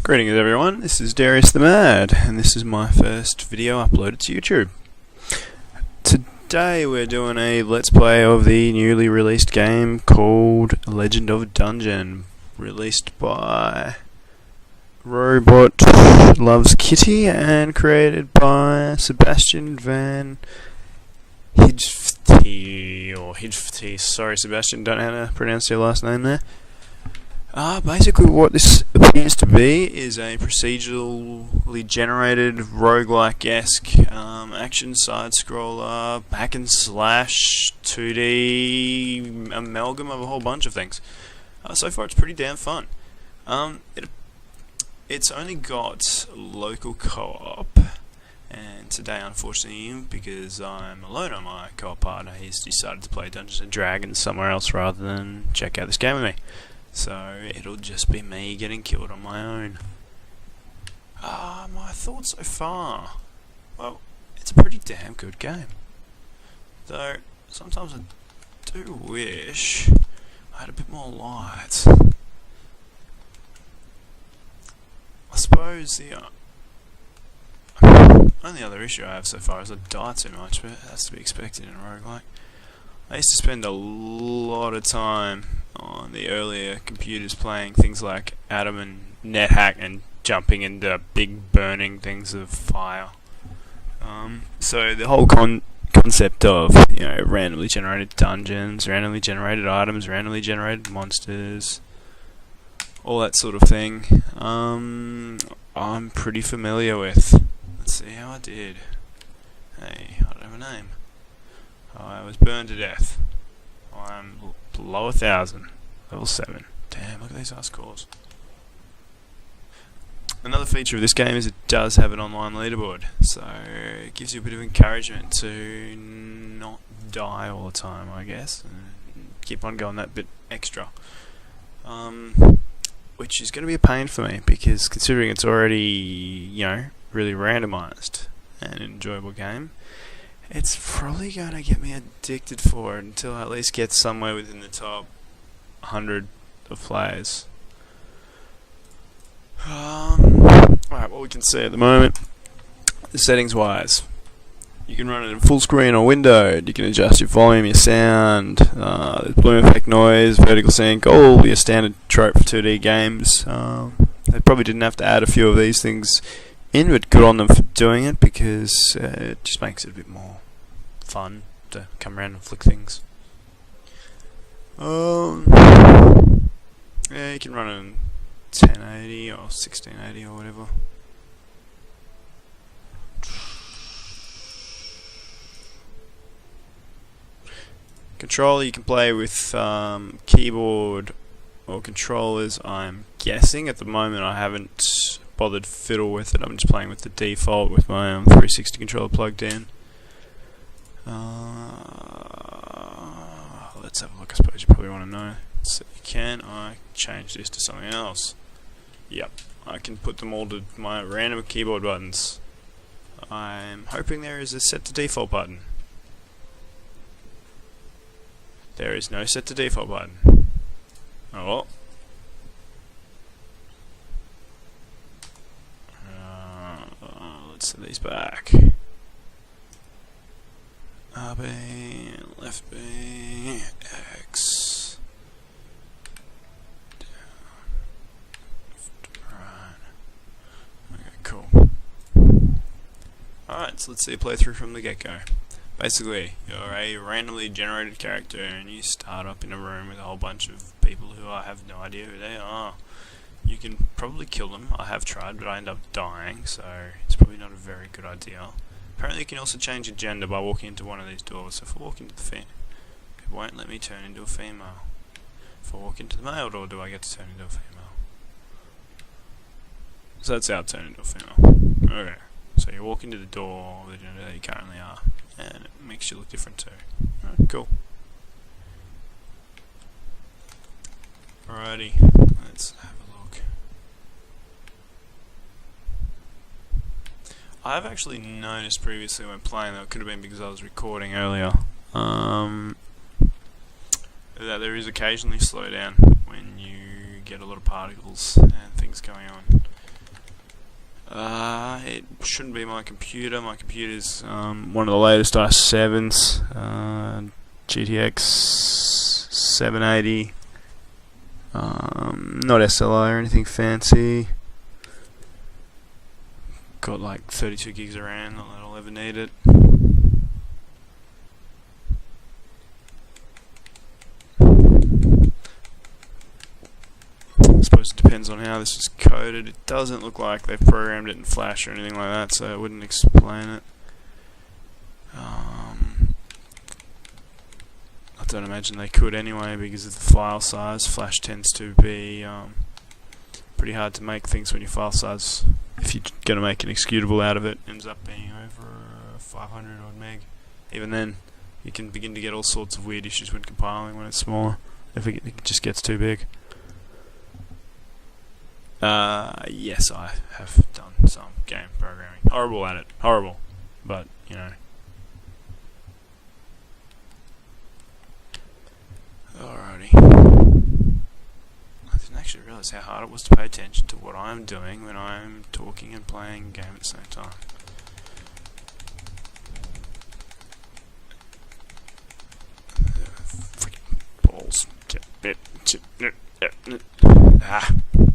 Greetings everyone, this is Darius the Mad, and this is my first video uploaded to YouTube. Today we're doing a Let's Play of the newly released game called Legend of Dungeon, released by Robot Loves Kitty and created by Sebastian Van Hidfti, sorry Sebastian, don't know how to pronounce your last name there. Basically what this appears to be is a procedurally generated roguelike-esque action side-scroller, hack and slash, 2D amalgam of a whole bunch of things. So far it's pretty damn fun. It's only got local co-op, and today unfortunately, because I'm alone on my co-op partner, he's decided to play Dungeons and Dragons somewhere else rather than check out this game with me. So it'll just be me getting killed on my own. My thoughts so far. Well, it's a pretty damn good game. Though, sometimes I do wish I had a bit more light. I suppose the only other issue I have so far is I die too much, but that's to be expected in a roguelike. I used to spend a lot of time on the earlier computers playing things like Atom and NetHack and jumping into big burning things of fire. So the whole concept of, randomly generated dungeons, randomly generated items, randomly generated monsters, all that sort of thing, I'm pretty familiar with. Let's see how I did. Hey, I don't have a name. I was burned to death. I'm below 1,000. Level 7. Damn, look at these high scores. Another feature of this game is it does have an online leaderboard, so it gives you a bit of encouragement to not die all the time, I guess, and keep on going that bit extra. Which is going to be a pain for me, because considering it's already, really randomized and an enjoyable game, it's probably going to get me addicted for it until I at least get somewhere within the top 100 of players. Alright, what we can see at the moment, the settings wise, you can run it in full screen or windowed, you can adjust your volume, your sound, there's bloom effect, noise, vertical sync, all your standard trope for 2D games. They probably didn't have to add a few of these things in, but good on them for doing it, because it just makes it a bit more fun to come around and flick things. Yeah, you can run it in 1080 or 1680 or whatever. Controller, you can play with keyboard or controllers, I'm guessing. At the moment I haven't bothered fiddle with it, I'm just playing with the default with my 360 controller plugged in. Let's have a look. I suppose you probably want to know. So can I change this to something else? Yep, I can put them all to my random keyboard buttons. I'm hoping there is a set to default button. There is no set to default button. Oh well. Let's set these back. RB, left B, X, down, left, right. Okay, cool. Alright, so let's see a playthrough from the get-go. Basically, you're a randomly generated character and you start up in a room with a whole bunch of people who I have no idea who they are. You can probably kill them. I have tried, but I end up dying, so it's probably not a very good idea. Apparently you can also change your gender by walking into one of these doors. So if I walk into the female, it won't let me turn into a female. If I walk into the male door, do I get to turn into a female? So that's how I turn into a female. Okay. So you walk into the door of the gender that you currently are, and it makes you look different too. Alright, cool. Alrighty, let's have a look. I've actually noticed previously when playing, that it could have been because I was recording earlier, that there is occasionally slowdown when you get a lot of particles and things going on. It shouldn't be my computer. My computer's one of the latest i7s, GTX 780. Not SLI or anything fancy. Got like 32 gigs of RAM. Not that I'll ever need it. I suppose it depends on how this is coded. It doesn't look like they've programmed it in Flash or anything like that, so it wouldn't explain it. I don't imagine they could anyway because of the file size. Flash tends to be pretty hard to make things when your file size, if you're going to make an executable out of it, ends up being over 500 odd meg. Even then, you can begin to get all sorts of weird issues when compiling when it's smaller, if it just gets too big. Yes, I have done some game programming. Horrible at it. Horrible. But, you know. Alrighty. I didn't actually realise how hard it was to pay attention to what I'm doing when I'm talking and playing a game at the same time. Freaking balls.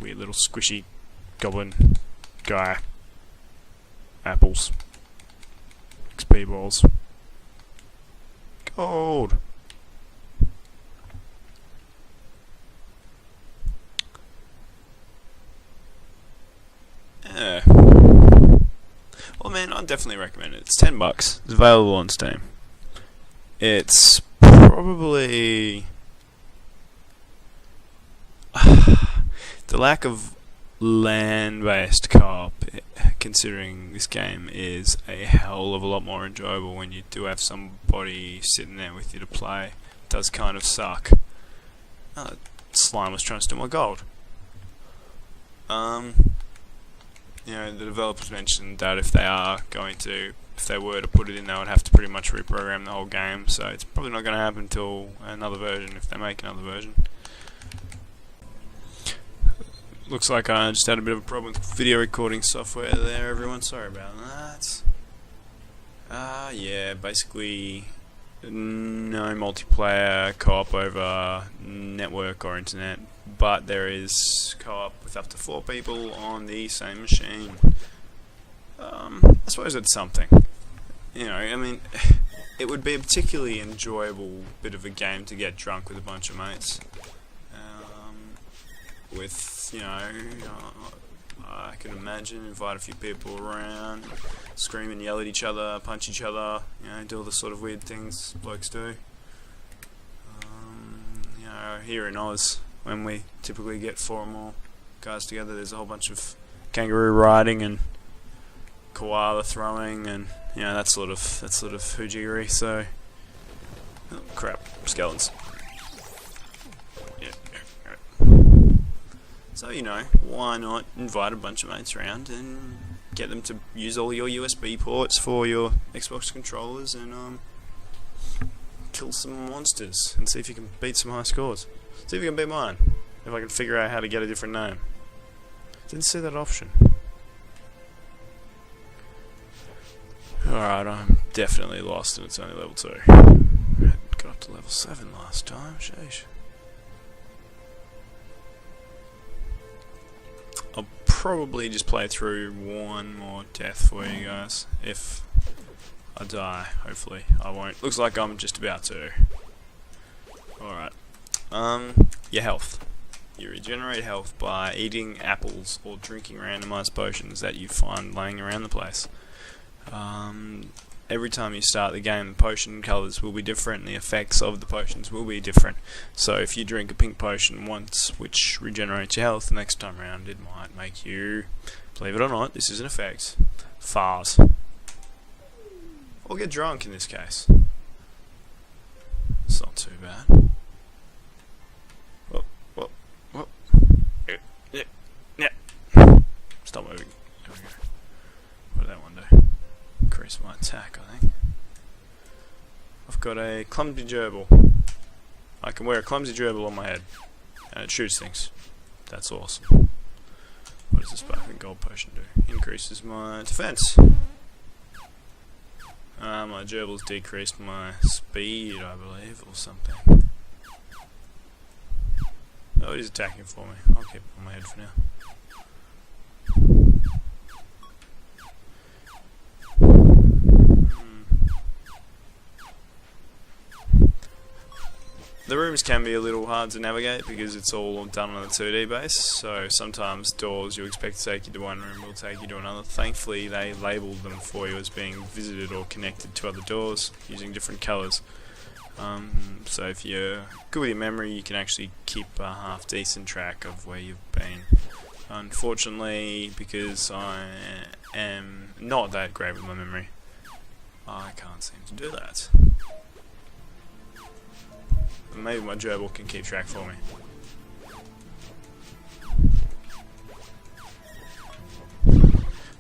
Weird little squishy goblin guy. Apples. XP balls. Gold. Yeah. Well, man, I'd definitely recommend it. It's $10. It's available on Steam. It's probably the lack of land-based co-op, considering this game is a hell of a lot more enjoyable when you do have somebody sitting there with you to play, does kind of suck. Slime was trying to steal my gold. You know, the developers mentioned that if they were to put it in, they would have to pretty much reprogram the whole game, so it's probably not going to happen until another version, if they make another version. Looks like I just had a bit of a problem with video recording software there, everyone. Sorry about that. Yeah, basically no multiplayer co-op over network or internet, but there is co-op with up to 4 people on the same machine. I suppose it's something. You know, I mean, it would be a particularly enjoyable bit of a game to get drunk with a bunch of mates. With, you know, I can imagine, invite a few people around, scream and yell at each other, punch each other, you know, do all the sort of weird things blokes do. You know, here in Oz, when we typically get 4 or more guys together, there's a whole bunch of kangaroo riding and koala throwing and, you know, that sort of hoojiggery. So, oh, crap, skeletons. So, you know, why not invite a bunch of mates around and get them to use all your USB ports for your Xbox controllers and kill some monsters and see if you can beat some high scores. See if you can beat mine. If I can figure out how to get a different name. Didn't see that option. Alright, I'm definitely lost and it's only level 2. I hadn't got up to level 7 last time, sheesh. I'll probably just play through one more death for you guys, if I die. Hopefully I won't. Looks like I'm just about to. Alright. Your health. You regenerate health by eating apples or drinking randomized potions that you find laying around the place. Every time you start the game, the potion colours will be different and the effects of the potions will be different. So if you drink a pink potion once, which regenerates your health, the next time around it might make you, believe it or not, this is an effect, fars. Or get drunk in this case. It's not too bad. Whoop. Yeah. Stop moving. There we go. What did that one do? Increase my attack, I think. I've got a clumsy gerbil. I can wear a clumsy gerbil on my head and it shoots things. That's awesome. What does the sparkling gold potion do? Increases my defense. My gerbil's decreased my speed, I believe, or something. Oh, it is attacking for me. I'll keep it on my head for now. The rooms can be a little hard to navigate because it's all done on a 2D base, so sometimes doors you expect to take you to one room will take you to another. Thankfully they labelled them for you as being visited or connected to other doors using different colours. So if you're good with your memory, you can actually keep a half decent track of where you've been. Unfortunately, because I am not that great with my memory, I can't seem to do that. Maybe my gerbil can keep track for me.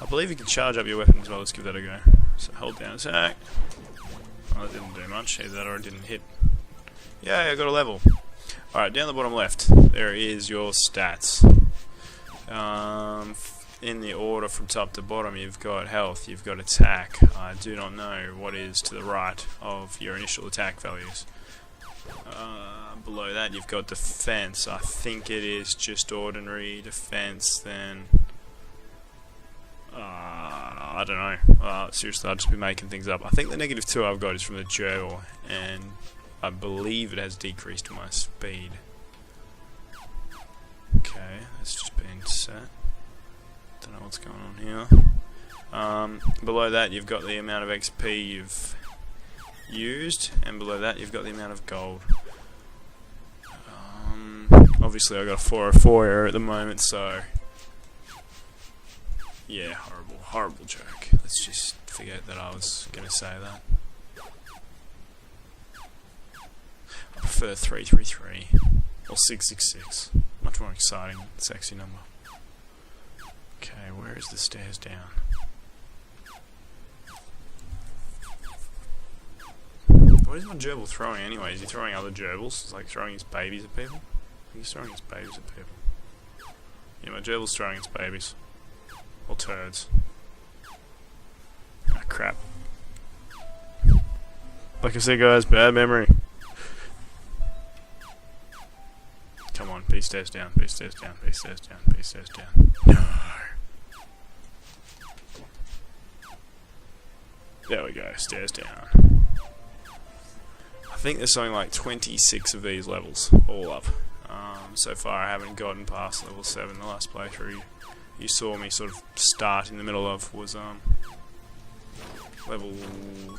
I believe you can charge up your weapon as well. Let's give that a go. So hold down attack. Oh, that didn't do much. Either that or it didn't hit. Yeah, I got a level. Alright, down the bottom left, there is your stats. In the order from top to bottom, you've got health, you've got attack. I do not know what is to the right of your initial attack values. Below that you've got defense. I think it is just ordinary defense then. I don't know. Seriously, I'll just be making things up. I think the -2 I've got is from the gerbil, and I believe it has decreased my speed. Okay, that's just been set. Don't know what's going on here. Below that you've got the amount of XP you've used, and below that you've got the amount of gold. Obviously I got a 404 error at the moment, so yeah, horrible joke. Let's just forget that I was gonna say that. I prefer 333 or 666. Much more exciting, sexy number. Okay, where is the stairs down? What is my gerbil throwing anyway? Is he throwing other gerbils? It's like throwing his babies at people? I think he's throwing his babies at people. Yeah, my gerbil's throwing its babies. Or turds. Ah, crap. Like I said, guys, bad memory. Come on, be stairs down, be stairs down, be stairs down, be stairs down. No. There we go, stairs down. I think there's something like 26 of these levels, all up. So far I haven't gotten past level 7. The last playthrough you saw me sort of start in the middle of was level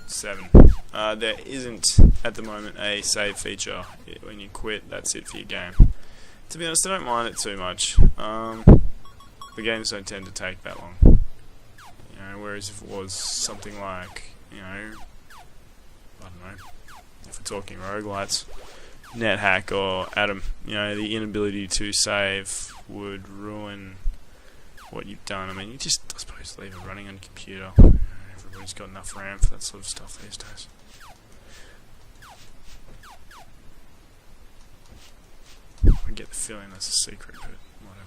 7. There isn't at the moment a save feature. When you quit, that's it for your game. To be honest, I don't mind it too much. The games don't tend to take that long. You know, whereas if it was something like, you know, I don't know, if we're talking roguelites, NetHack or Adam, you know, the inability to save would ruin what you've done. I mean, you just, I suppose, leave it running on a computer. You know, everybody's got enough RAM for that sort of stuff these days. I get the feeling that's a secret, but whatever.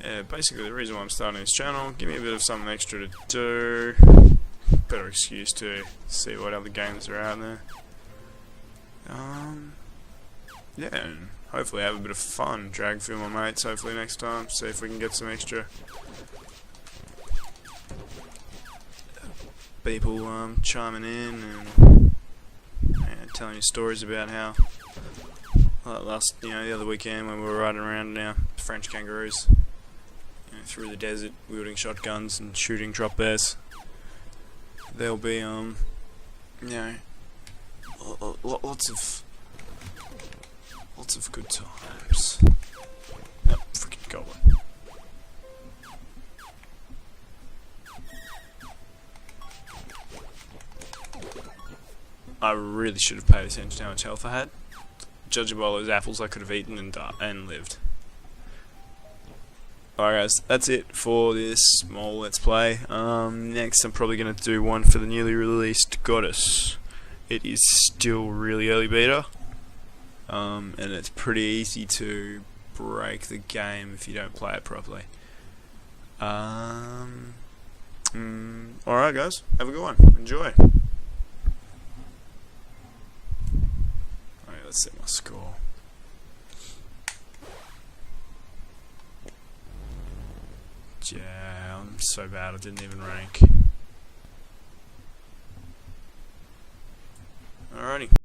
Yeah, basically the reason why I'm starting this channel, give me a bit of something extra to do, better excuse to see what other games are out there. Yeah, and hopefully have a bit of fun, drag through my mates hopefully next time, see if we can get some extra people chiming in and telling you stories about how the other weekend when we were riding around in our French kangaroos, you know, through the desert, wielding shotguns and shooting drop bears. There'll be you know, lots of good times. Yep, freaking goblin. I really should have paid attention to how much health I had. Judging by those apples I could have eaten and lived. Alright guys, that's it for this small Let's Play. Next I'm probably going to do one for the newly released Goddess. It is still really early beta, and it's pretty easy to break the game if you don't play it properly. Alright guys, have a good one. Enjoy. Alright, let's set my score. Yeah, I'm so bad I didn't even rank. Alrighty.